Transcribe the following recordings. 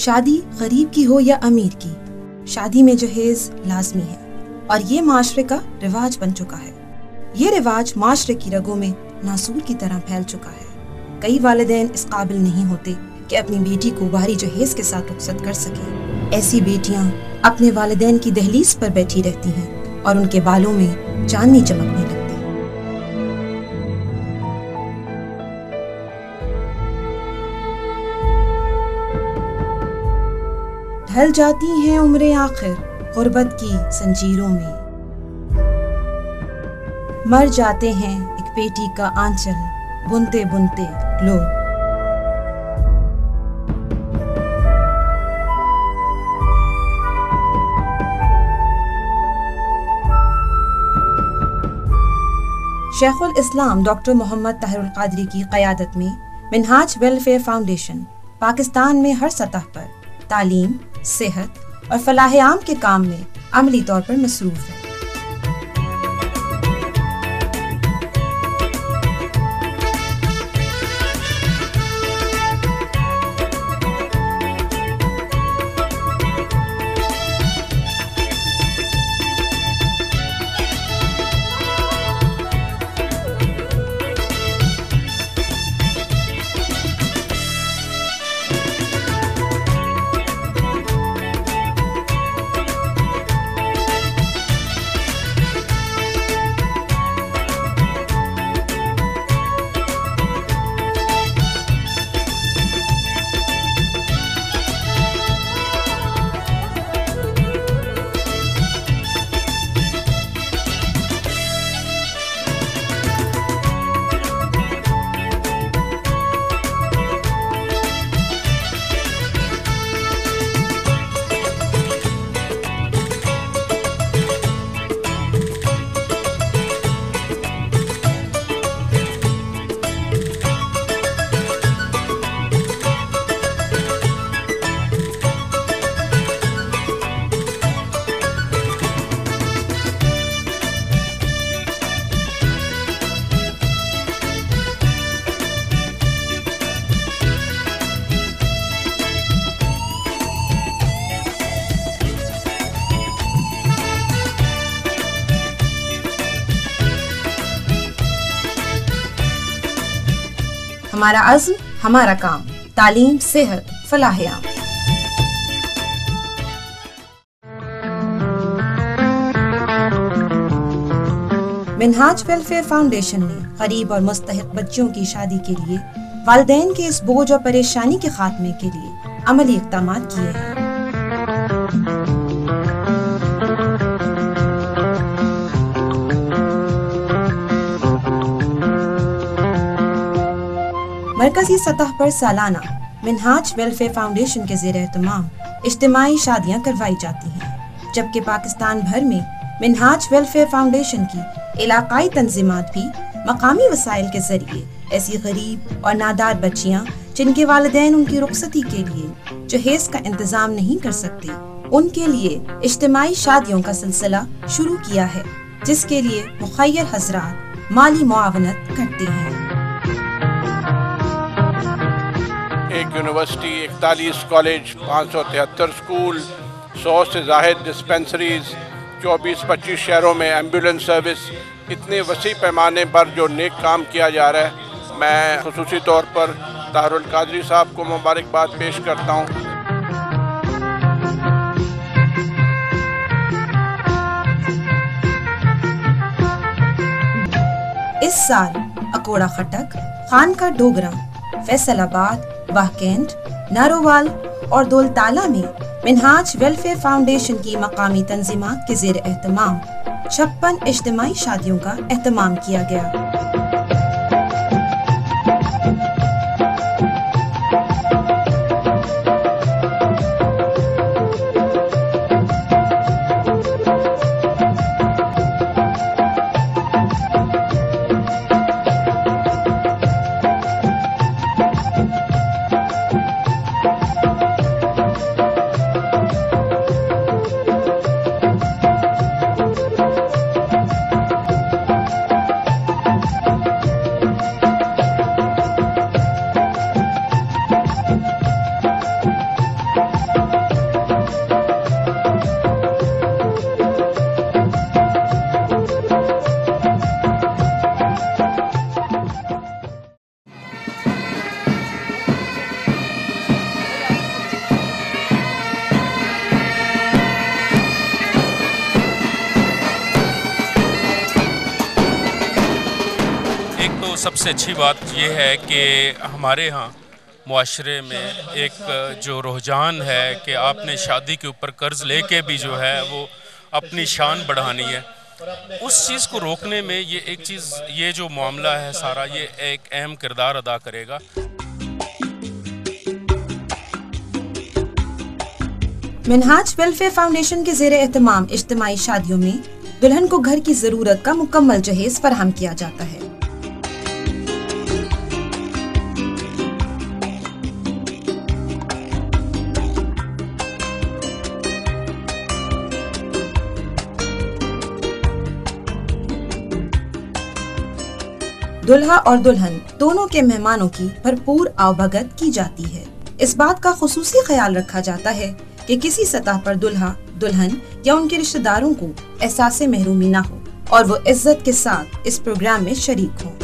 शादी गरीब की हो या अमीर की, शादी में जहेज लाजमी है और ये माशरे का रिवाज बन चुका है। ये रिवाज माशरे की रगों में नासूर की तरह फैल चुका है। कई वालिदैन इस काबिल नहीं होते कि अपनी बेटी को बाहरी जहेज के साथ रुखसत कर सकें। ऐसी बेटियां अपने वालिदैन की दहलीज पर बैठी रहती हैं और उनके बालों में चांदनी चमकने लगती है। ढल जाती हैं उम्रें आखिर गुर्बत की जंजीरों में, मर जाते हैं एक बेटी का आंचल बुनते बुनते लोग। शेखुल इस्लाम डॉक्टर मोहम्मद ताहिरुल कादरी की क़यादत में मिनहाज वेलफेयर फाउंडेशन पाकिस्तान में हर सतह पर तालीम, सेहत और फलाह आम के काम में अमली तौर पर मसरूफ है। हमारा अज़्म, हमारा काम, तालीम, सेहत, फलाह आम। मिनहाज वेलफेयर फाउंडेशन ने गरीब और मुस्तहिक बच्चों की शादी के लिए वालिदैन के इस बोझ और परेशानी के खात्मे के लिए अमली इक़दामात किए हैं। मरकजी सतह पर सालाना मिनहाज वेलफेयर फाउंडेशन के ज़ेर एहतमाम इज्तिमाई शादियाँ करवाई जाती हैं, जबकि पाकिस्तान भर में मिनहाज वेलफेयर फाउंडेशन की इलाकाई तंजीमात भी मकामी वसाइल के जरिए ऐसी गरीब और नादार बच्चियाँ जिनके वालिदैन उनकी रुखसती के लिए जहेज का इंतजाम नहीं कर सकते, उनके लिए इज्तिमाई शादियों का सिलसिला शुरू किया है, जिसके लिए मुखय्यर हजरात माली मुआवनत करते हैं। एक यूनिवर्सिटी, 41 कॉलेज, 573 स्कूल, 100 से ज़ायद डिस्पेंसरीज, 24-25 शहरों में एम्बुलेंस सर्विस, इतने वसी पैमाने पर जो नेक काम किया जा रहा है, मैं खुसूसी तौर पर ताहिरुल कादरी साहब को मुबारकबाद पेश करता हूँ। इस साल अकोड़ा खटक, खान का डोगरा, फैसलाबाद, बाहकेंड, नारोवाल और दोलताला में मिनहाज वेलफेयर फाउंडेशन की मकामी तंजीमात के ज़ेर एहतमाम 56 इज्तिमाई शादियों का एहतमाम किया गया। तो सबसे अच्छी बात ये है कि हमारे यहाँ मुआशरे में एक जो रुझान है कि आपने शादी के ऊपर कर्ज़ लेके भी जो है वो अपनी शान बढ़ानी है, उस चीज़ को रोकने में ये एक चीज़, ये जो मामला है सारा, ये एक अहम किरदार अदा करेगा। मिनहाज वेलफेयर फाउंडेशन के ज़ेरे एहतमाम इज्तिमाई शादियों में दुल्हन को घर की ज़रूरत का मुकम्मल जहेज फराहम किया जाता है। दुल्हा और दुल्हन दोनों के मेहमानों की भरपूर आवभगत की जाती है। इस बात का खुसूसी ख्याल रखा जाता है कि किसी सतह पर दुल्हा, दुल्हन या उनके रिश्तेदारों को एहसास महरूमी ना हो और वो इज्जत के साथ इस प्रोग्राम में शरीक हों।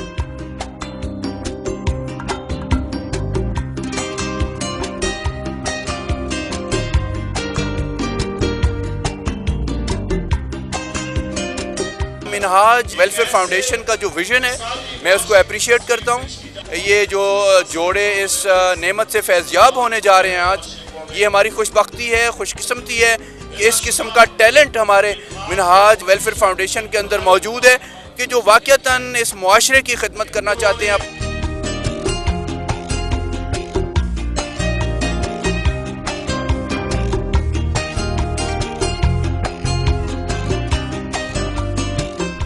मिनहाज वेलफेयर फाउंडेशन का जो विज़न है, मैं उसको अप्रिशिएट करता हूँ। ये जो जोड़े इस नेमत से फैज़याब होने जा रहे हैं आज, ये हमारी खुशबख्ती है, खुशकिस्मती है कि इस किस्म का टैलेंट हमारे मिनहाज वेलफेयर फाउंडेशन के अंदर मौजूद है कि जो वाक़तन इस मुआशरे की खिदमत करना चाहते हैं।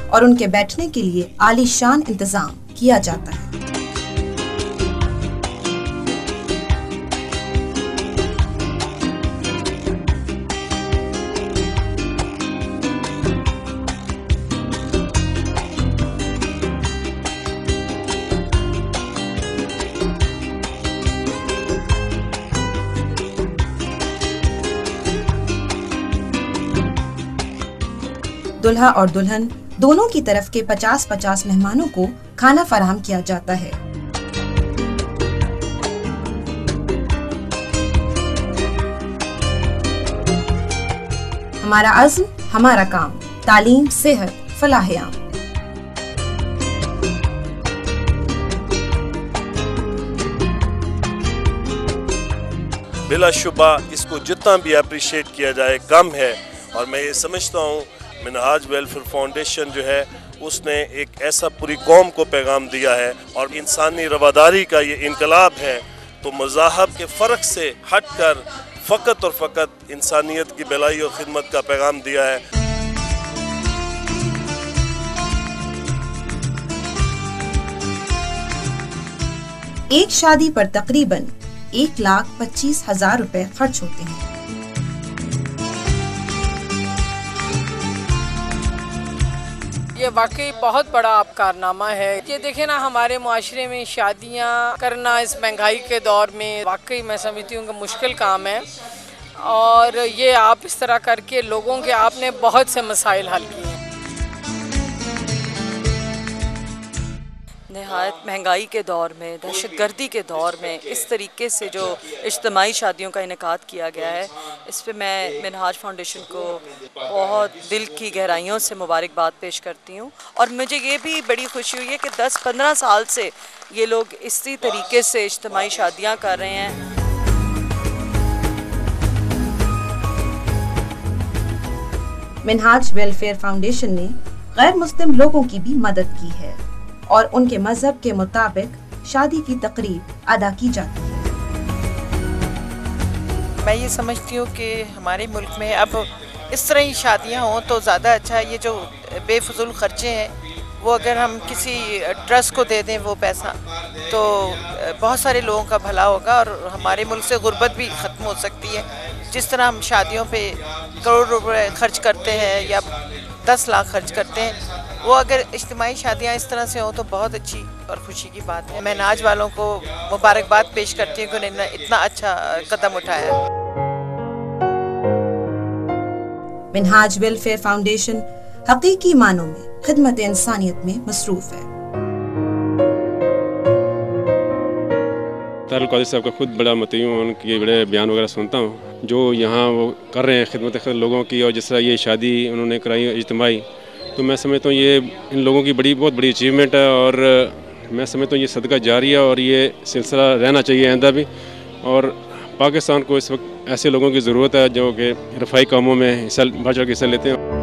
और उनके बैठने के लिए आलीशान इंतजाम किया जाता है। दुल्हा और दुल्हन दोनों की तरफ के 50-50 मेहमानों को खाना फराहम किया जाता है। हमारा अज़्म, हमारा काम, तालीम, सेहत, फलाह-ए-आम। बिलाशुबा इसको जितना भी अप्रिशिएट किया जाए कम है। और मैं ये समझता हूँ मिनहाज वेलफेयर फाउंडेशन जो है उसने एक ऐसा पूरी कौम को पैगाम दिया है और इंसानी रवादारी का ये इनकलाब है। तो मज़ाहब के फ़र्क से हटकर फ़कत और फ़कत इंसानियत की भलाई और ख़िदमत का पैगाम दिया है। एक शादी पर तकरीबन 1,25,000 रुपए खर्च होते हैं। ये वाकई बहुत बड़ा कारनामा है। ये देखे ना, हमारे मुआशरे में शादियां करना इस महंगाई के दौर में वाकई मैं समझती हूँ कि मुश्किल काम है। और ये आप इस तरह करके लोगों के आपने बहुत से मसाइल हल किए हैं। नहायत महंगाई के दौर में, दहशतगर्दी के दौर में इस तरीके से जो इज्तिमाई शादियों का इनेकाद किया गया है, इस पर मैं मिनहाज फाउंडेशन को बहुत दिल की गहराइयों से मुबारकबाद पेश करती हूँ। और मुझे ये भी बड़ी खुशी हुई है कि 10-15 साल से ये लोग इसी तरीके से इज्तिमाई शादियाँ कर रहे हैं। मिनहाज वेलफेयर फाउंडेशन ने गैर मुस्लिम लोगों की भी मदद की है और उनके मजहब के मुताबिक शादी की तकरीब अदा की जाती है। मैं ये समझती हूँ कि हमारे मुल्क में अब इस तरह ही शादियाँ हों तो ज़्यादा अच्छा है। ये जो बेफजूल खर्चे हैं वो अगर हम किसी ट्रस्ट को दे दें वो पैसा, तो बहुत सारे लोगों का भला होगा और हमारे मुल्क से गुर्बत भी ख़त्म हो सकती है। जिस तरह हम शादियों पे करोड़ रुपए खर्च करते हैं या 10 लाख खर्च करते हैं, वो अगर इज्तिमाई शादियाँ इस तरह से हों तो बहुत अच्छी और खुशी की बात है। मैं नाज वालों को मुबारकबाद पेश करती हूँ कि उन्होंने इतना अच्छा कदम उठाया है। मिनहाज वेलफेयर फाउंडेशन हकीकी मानों में खिदमत इंसानियत में मसरूफ है। तारुल कादिर साहब का खुद बड़ा मती हूँ, उनके बड़े बयान वगैरह सुनता हूँ जो यहाँ वो कर रहे हैं खिदमत लोगों की। और जिस तरह ये शादी उन्होंने कराई इज्तिमाई, तो मैं समझता हूँ ये इन लोगों की बहुत बड़ी अचीवमेंट है। और मैं समझता हूँ ये सदका जारिया और ये सिलसिला रहना चाहिए आइंदा भी। और पाकिस्तान को इस वक्त ऐसे लोगों की ज़रूरत है जो कि रफ़ाई कामों में बढ़ चढ़ के हिस्सा लेते हैं।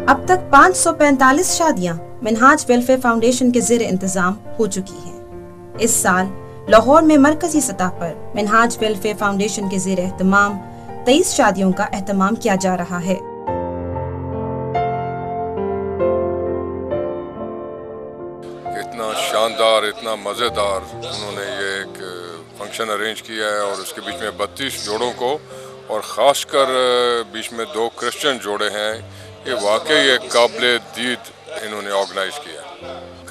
अब तक 545 शादियां मिनहाज वेलफेयर फाउंडेशन के ज़ेर इंतजाम हो चुकी हैं। इस साल लाहौर में मरकजी सतह पर मिनहाज वेलफेयर फाउंडेशन के ज़ेर एहतमाम 23 शादियों का एहतमाम किया जा रहा है। इतना शानदार, इतना मज़ेदार उन्होंने ये एक फंक्शन अरेंज किया है और उसके बीच में 32 जोड़ों को और ख़ासकर बीच में 2 क्रिश्चियन जोड़े हैं। ये वाकई एक काबिल दीद इन्होंने ऑर्गेनाइज़ किया।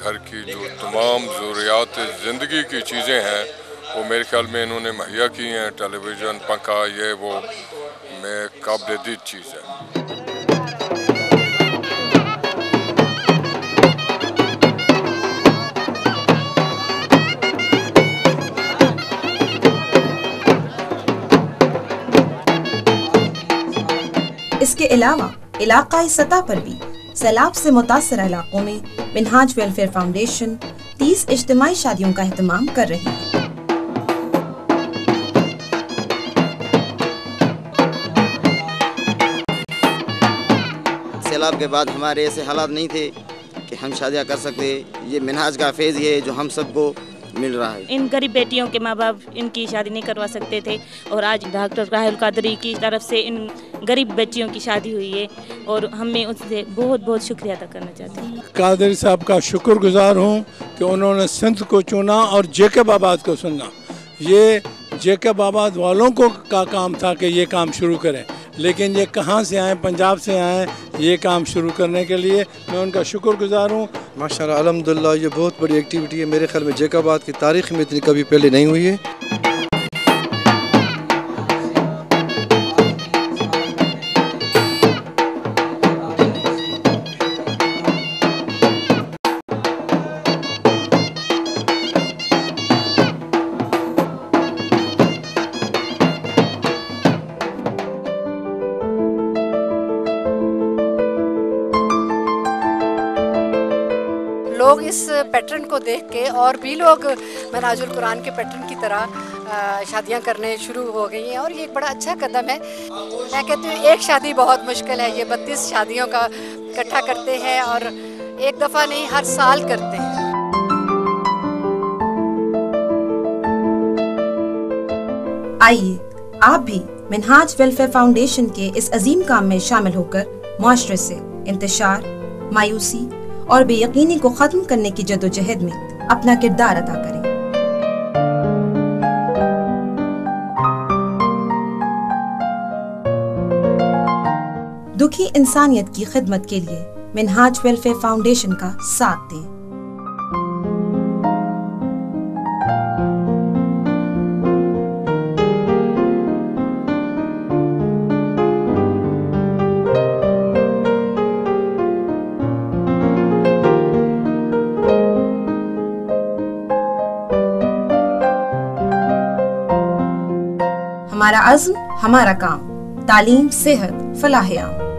घर की जो तमाम ज़रूरियात ज़िंदगी की चीज़ें हैं वो मेरे ख्याल में इन्होंने मुहैया की हैं। टेलीविज़न, पंखा, ये वो में काबिल दीद चीज़ है। इसके अलावा इलाकाई सतह पर भी सैलाब से मुतासर इलाकों में मिनहाज वेलफेयर फाउंडेशन 30 इज्तिमाई शादियों का एहतमाम कर रही है। सैलाब के बाद हमारे ऐसे हालात नहीं थे कि हम शादियां कर सकते। ये मिनहाज का फेज़ है जो हम सबको मिल रहा है। इन गरीब बेटियों के माँ बाप इनकी शादी नहीं करवा सकते थे और आज डॉक्टर राहुल कादरी की तरफ से इन गरीब बच्चियों की शादी हुई है और हमें उनसे बहुत बहुत शुक्रिया अदा करना चाहते हैं। कादरी साहब का शुक्रगुजार हूँ कि उन्होंने सिंध को चुना और जेकब आबाद को सुना। ये जेकब आबाद वालों को का काम था कि ये काम शुरू करें, लेकिन ये कहाँ से आए, पंजाब से आए ये काम शुरू करने के लिए। मैं उनका शुक्रगुजार हूँ। माशाल्लाह, अल्हम्दुलिल्लाह, ये बहुत बड़ी एक्टिविटी है। मेरे ख्याल में जेकबाबाद की तारीख़ में इतनी कभी पहले नहीं हुई है। लोग इस पैटर्न को देख के और भी लोग मिनहाजुल कुरान के पैटर्न की तरह शादियां करने शुरू हो गई हैं और ये एक बड़ा अच्छा कदम है। मैं कहती हूँ एक शादी बहुत मुश्किल है, ये 32 शादियों का इकट्ठा करते हैं और एक दफ़ा नहीं हर साल करते हैं। आइए आप भी मिनहाज वेलफेयर फाउंडेशन के इस अजीम काम में शामिल होकर मुआशरे से इंतशार, मायूसी और बेयकीनी को खत्म करने की जदोजहद में अपना किरदार अदा करें। दुखी इंसानियत की खिदमत के लिए मिनहाज वेलफेयर फाउंडेशन का साथ दें। हमारा अज़्म, हमारा काम, तालीम, सेहत, फलाह आम।